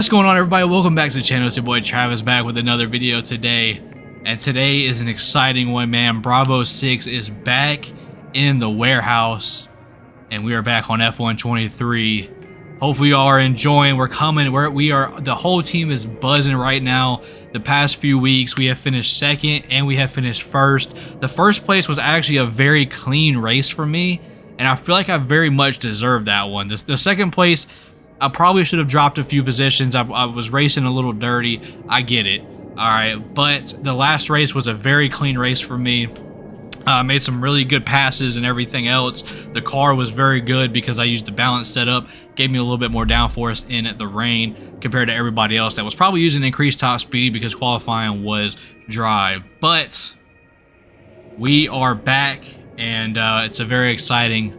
What's going on, everybody? Welcome back to the channel. It's your boy Travis back with another video today, and today is an exciting one, man. Bravo 6 is back in the warehouse, and we are back on F123. Hopefully y'all are enjoying. We're coming. The whole team is buzzing right now. The past few weeks we have finished second and we have finished first. The first place was actually a very clean race for me, and I feel like I very much deserved that one. The second place, I probably should have dropped a few positions. I was racing a little dirty. I get it. All right. But the last race was a very clean race for me. Made some really good passes and everything else. The car was very good because I used the balance setup. Gave me a little bit more downforce in the rain compared to everybody else that was probably using increased top speed because qualifying was dry. But we are back, and it's a very exciting,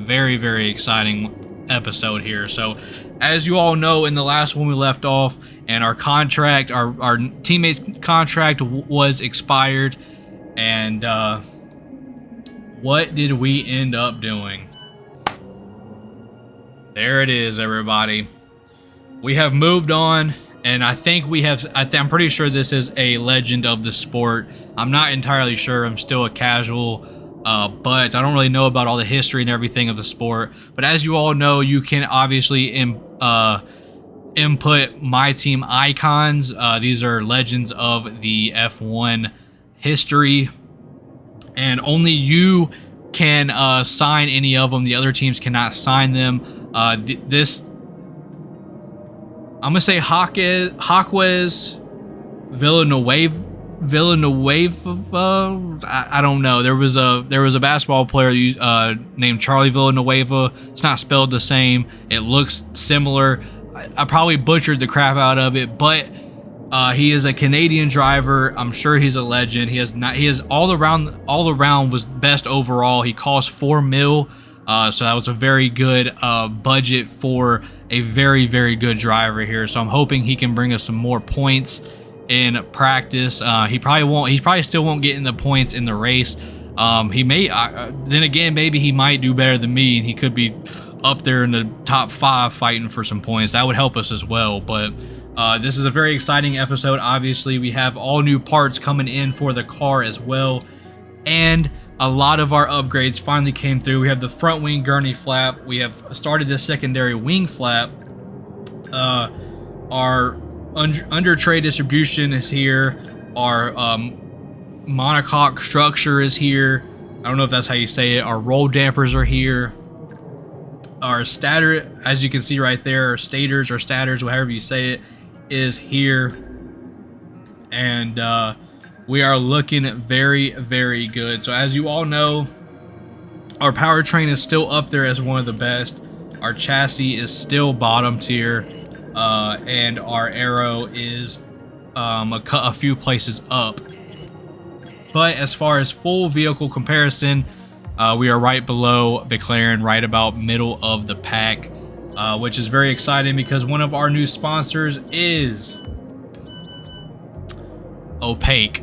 very exciting episode here. So as you all know, in the last one we left off, and our contract, our teammate's contract was expired, and what did we end up doing? There it is, everybody. We have moved on, and I think we have, I'm pretty sure this is a legend of the sport. I'm not entirely sure. I'm still a casual, but I don't really know about all the history and everything of the sport. But as you all know, you can obviously input Myteam icons. These are legends of the F1 history, and only you can sign any of them. The other teams cannot sign them. This, I'm gonna say Jaques Villanueva. I don't know. There was a basketball player named Charlie Villanueva. It's not spelled the same. It looks similar. I probably butchered the crap out of it, but he is a Canadian driver. I'm sure he's a legend. He is all around was best overall. He cost $4 million. So that was a very good budget for a very good driver here. So I'm hoping he can bring us some more points in practice. He probably still won't get in the points in the race. He may, then again, maybe he might do better than me, and he could be up there in the top 5 fighting for some points. That would help us as well. But this is a very exciting episode. Obviously, we have all new parts coming in for the car as well, and a lot of our upgrades finally came through. We have the front wing gurney flap. We have started the secondary wing flap. Our under tray distribution is here. Our monocoque structure is here. I don't know if that's how you say it. Our roll dampers are here. Our stator, as you can see right there, our stators or stators, however you say it, is here. And we are looking very good. So as you all know, our powertrain is still up there as one of the best. Our chassis is still bottom tier, and our aero is a few places up. But as far as full vehicle comparison, we are right below McLaren, right about middle of the pack, which is very exciting because one of our new sponsors is Opaque.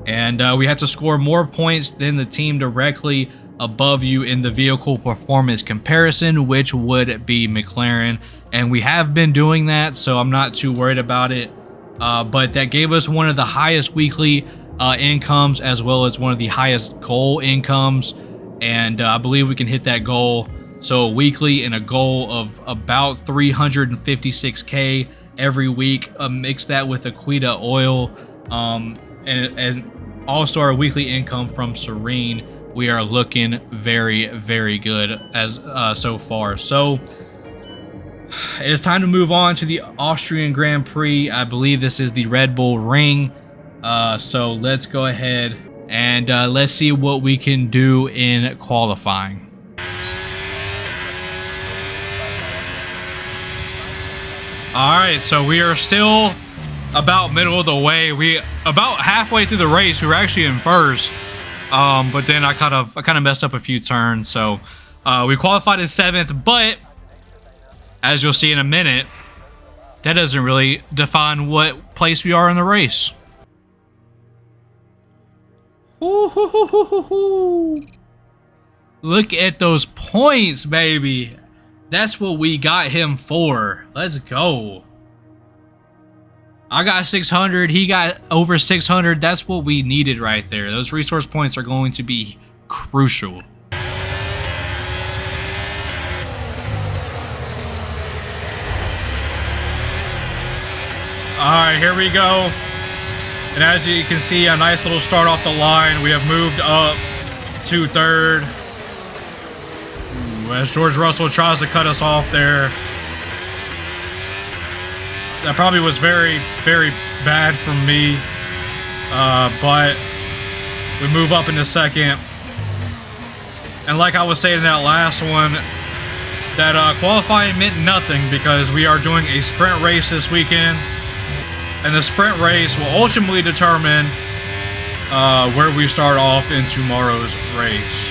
And we have to score more points than the team directly above you in the vehicle performance comparison, which would be McLaren. And we have been doing that, so I'm not too worried about it. But that gave us one of the highest weekly incomes, as well as one of the highest goal incomes. And I believe we can hit that goal. So weekly and a goal of about 356K every week. Mix that with Aquita oil. And also our weekly income from Serene. We are looking very good as so far. So it is time to move on to the Austrian Grand Prix. I believe this is the Red Bull Ring. So let's go ahead and let's see what we can do in qualifying. All right, so we are still about middle of the way. We about halfway through the race. We were actually in first, but then I kind of messed up a few turns. So we qualified in 7th, but as you'll see in a minute, that doesn't really define what place we are in the race. Look at those points, baby. That's what we got him for. Let's go. I got 600. He got over 600. That's what we needed right there. Those resource points are going to be crucial. Alright, here we go. And as you can see, a nice little start off the line. We have moved up to third. Ooh, as George Russell tries to cut us off there. That probably was very, very bad from me. But we move up into second. And like I was saying in that last one, that qualifying meant nothing because we are doing a sprint race this weekend. And the sprint race will ultimately determine where we start off in tomorrow's race.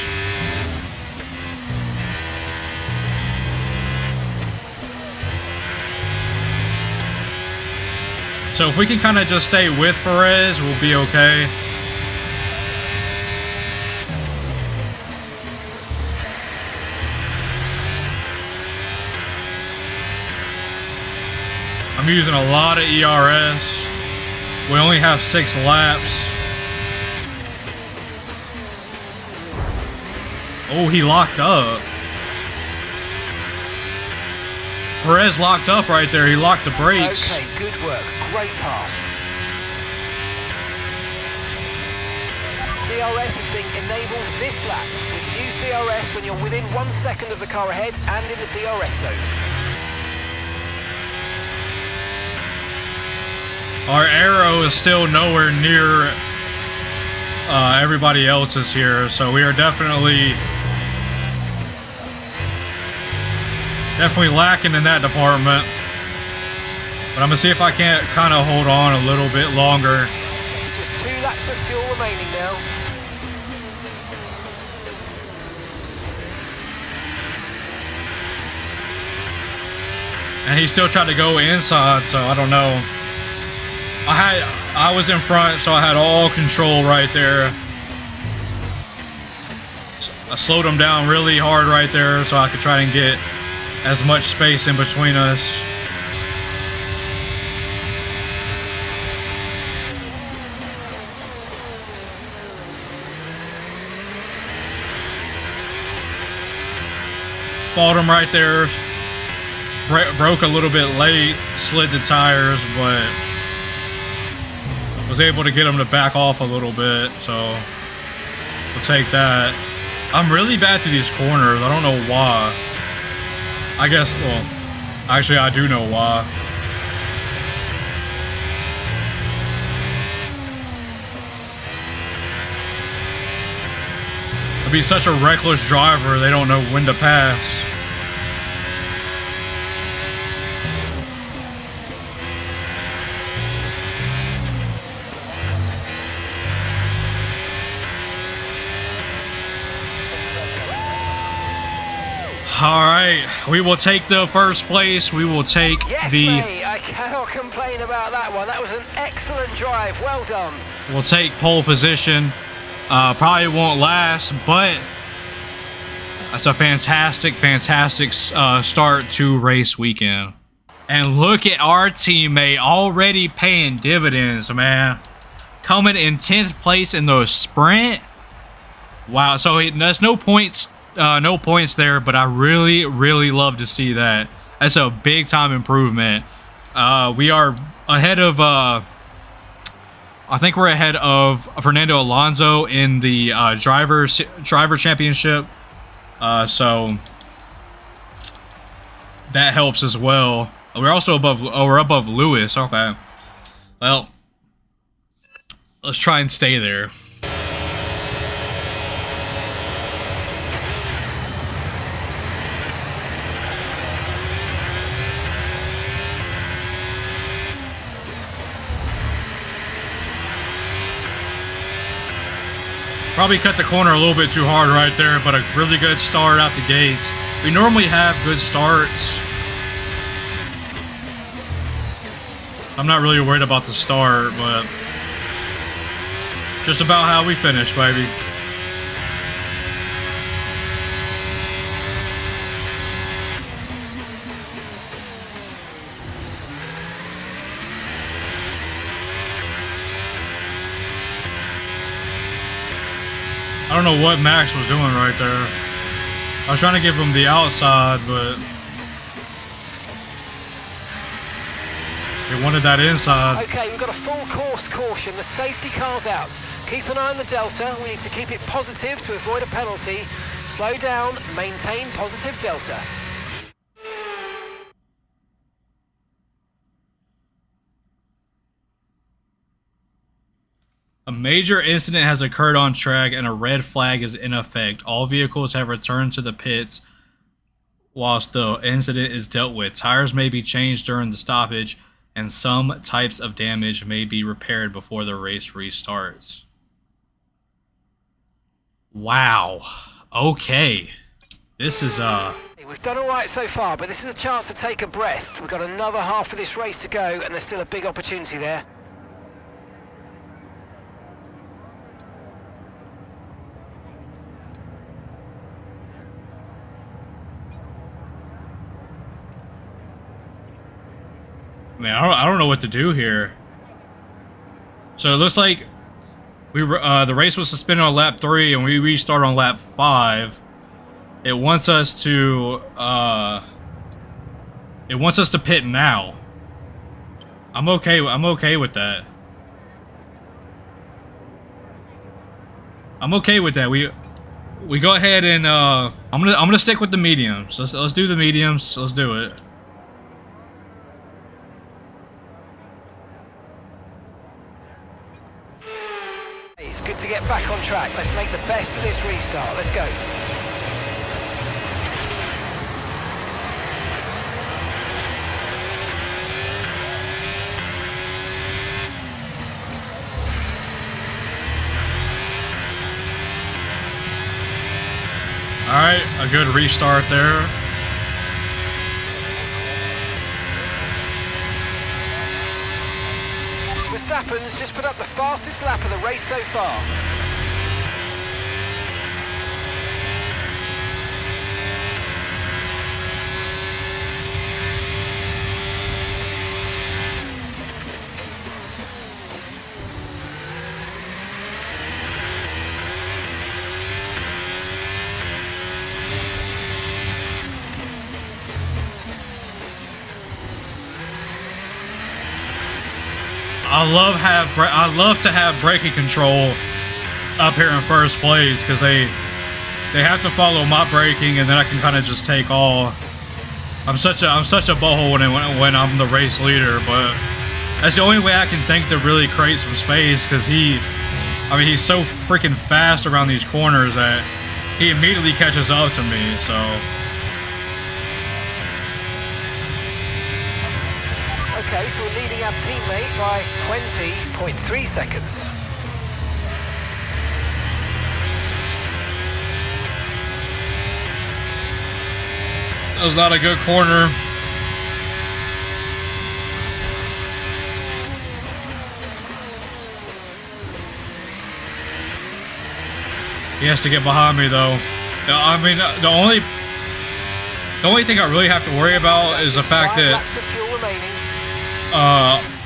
So if we can kind of just stay with Perez, we'll be okay. I'm using a lot of ERS. We only have 6 laps. Oh, he locked up. Perez locked up right there. He locked the brakes. Okay, good work. Great pass. DRS is being enabled this lap. With use DRS when you're within 1 second of the car ahead and in the DRS zone. Our arrow is still nowhere near everybody else's here, so we are definitely lacking in that department. But I'm gonna see if I can't kind of hold on a little bit longer. Just 2 laps of fuel remaining now. And he still tried to go inside, so I don't know. I was in front, so I had all control right there. So I slowed him down really hard right there so I could try and get as much space in between us. Fought him right there. Broke a little bit late, slid the tires, but was able to get him to back off a little bit, so we'll take that. I'm really bad to these corners. I don't know why. I guess, well, actually I do know why. I'd be such a reckless driver, they don't know when to pass. All right, we will take the first place. We will take Mate, I cannot complain about that one. That was an excellent drive. Well done. We'll take pole position. Probably won't last, but that's a fantastic start to race weekend. And look at our teammate already paying dividends, man. Coming in 10th place in the sprint. Wow, so there's no points. No points there, but I really love to see that. That's a big time improvement. We are ahead of I think we're ahead of Fernando Alonso in the driver championship, so that helps as well. We're also above Lewis. Okay, well, let's try and stay there. Probably cut the corner a little bit too hard right there, but a really good start out the gates. We normally have good starts. I'm not really worried about the start, but just about how we finish, baby. I don't know what Max was doing right there. I was trying to give him the outside, but he wanted that inside. Okay, we've got a full course caution. The safety car's out. Keep an eye on the delta. We need to keep it positive to avoid a penalty. Slow down, maintain positive delta. A major incident has occurred on track and a red flag is in effect. All vehicles have returned to the pits whilst the incident is dealt with. Tires may be changed during the stoppage and some types of damage may be repaired before the race restarts. Wow. Okay. This is We've done all right so far, but this is a chance to take a breath. We've got another half of this race to go and there's still a big opportunity there. Man, I don't know what to do here. So it looks like the race was suspended on lap 3 and we restart on lap 5. It wants us to pit now. I'm okay with that. I'm okay with that. We go ahead and I'm gonna stick with the mediums. Let's do the mediums. Let's do it. It's good to get back on track. Let's make the best of this restart. Let's go. Alright, a good restart there. Verstappen's just put up the fastest lap of the race so far. I love to have braking control up here in first place because they have to follow my braking and then I can kind of just take off. I'm such a butthole when I'm the race leader, but that's the only way I can think to really create some space because he's so freaking fast around these corners that he immediately catches up to me. So. Okay, so we're leading our teammate by 20.3 seconds. That was not a good corner. He has to get behind me though. I mean, the only thing I really have to worry about is the fact that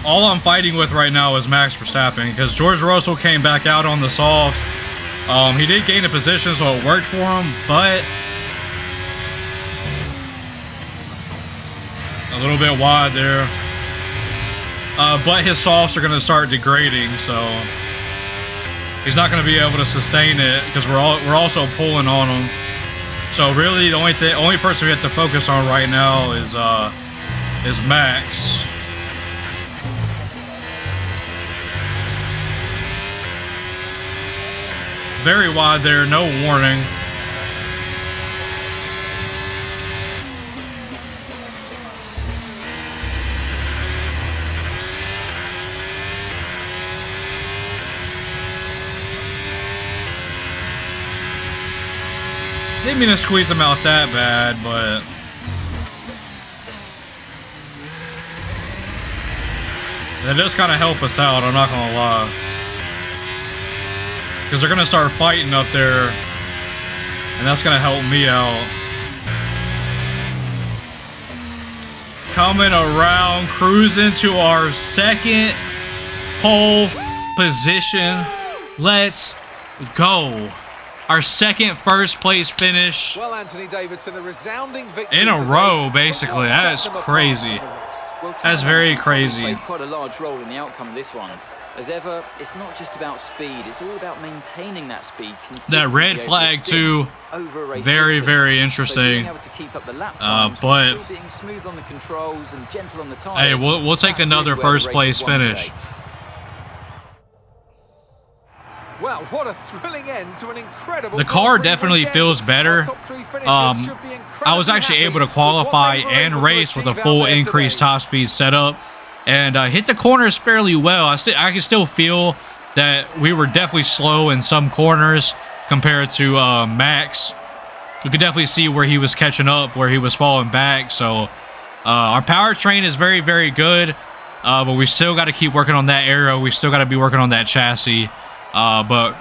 all I'm fighting with right now is Max Verstappen because George Russell came back out on the softs. He did gain a position, so it worked for him, but a little bit wide there. But his softs are going to start degrading, so he's not going to be able to sustain it because we're also pulling on him. So really, the only person we have to focus on right now is Max. Very wide there, no warning. Didn't mean to squeeze him out that bad, but that does kind of help us out, I'm not gonna lie. Because they're going to start fighting up there. And that's going to help me out. Coming around, cruising to our second pole position. Let's go. our second first place finish Well, Anthony Davidson, a resounding victory in a today, row, but basically. what That set is them apart crazy. from the rest? Well, That's very crazy. played quite a large role in the outcome of this one. As ever, it's not just about speed, it's all about maintaining that speed consistently. That red over a flag stint, too, over a race very, distance. very So interesting. being able to keep up the lap times, but still being smooth on the controls and gentle on the tires. hey, we'll take that's another really where the first race place was won finish. today. Well, what a thrilling end to an incredible The car Grand Prix definitely weekend. feels better. Our top three finishers should be I was incredibly actually happy able to with qualify what they were and able to race with a achieve out full there increased today. top speed setup, and hit the corners fairly well. I can still feel that we were definitely slow in some corners compared to Max. You could definitely see where he was catching up, where he was falling back. So our powertrain is very, very good, but we still got to keep working on that aero. We still got to be working on that chassis. But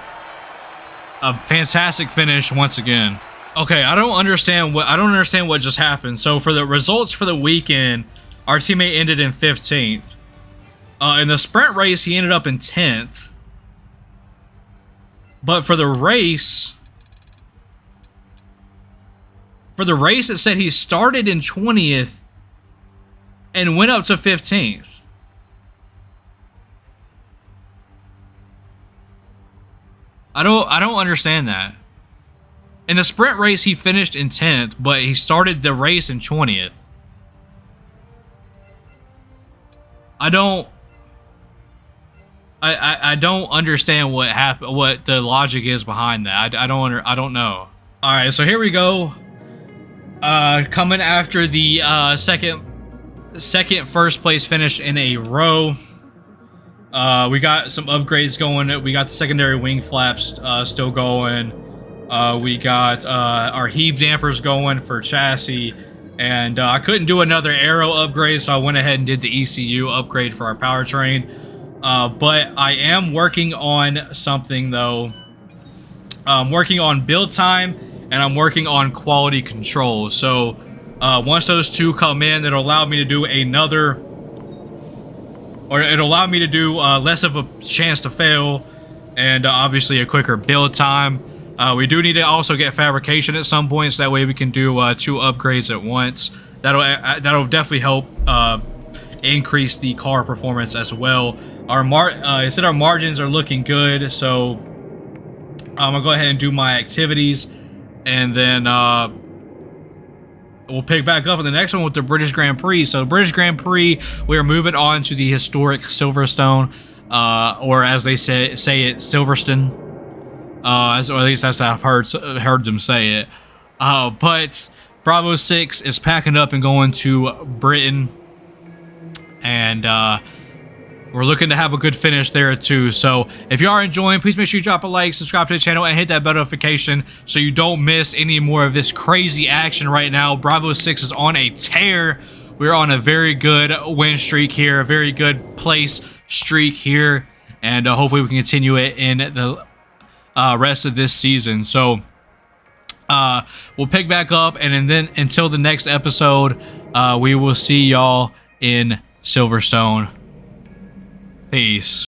a fantastic finish once again. Okay, I don't understand what just happened. So for the results for the weekend, our teammate ended in 15th. In the sprint race, he ended up in 10th. But for the race, it said he started in 20th and went up to 15th. I don't understand that. In the sprint race, he finished in 10th, but he started the race in 20th. I don't understand what happened, what the logic is behind that. I don't know. All right, so here we go. Coming after the second first place finish in a row. We got some upgrades going. We got the secondary wing flaps still going. We got our heave dampers going for chassis. And I couldn't do another aero upgrade, so I went ahead and did the ECU upgrade for our powertrain. But I am working on something, though. I'm working on build time, and I'm working on quality control. So once those two come in, it'll allow me to do another... Or it'll allow me to do less of a chance to fail, and obviously a quicker build time. We do need to also get fabrication at some point, so that way we can do 2 upgrades at once. That'll definitely help increase the car performance as well. I said our margins are looking good, so I'm gonna go ahead and do my activities, and then we'll pick back up in the next one with the British Grand Prix. So the British Grand Prix, we are moving on to the historic Silverstone, or as they say it, Silverstone. Or at least that's how I've heard them say it. But Bravo 6 is packing up and going to Britain, and we're looking to have a good finish there too. So if you are enjoying, please make sure you drop a like, subscribe to the channel, and hit that bell notification so you don't miss any more of this crazy action right now. Bravo 6 is on a tear. We're on a very good win streak here, a very good place streak here, and hopefully we can continue it in the rest of this season. So we'll pick back up, and then until the next episode, we will see y'all in Silverstone. Peace.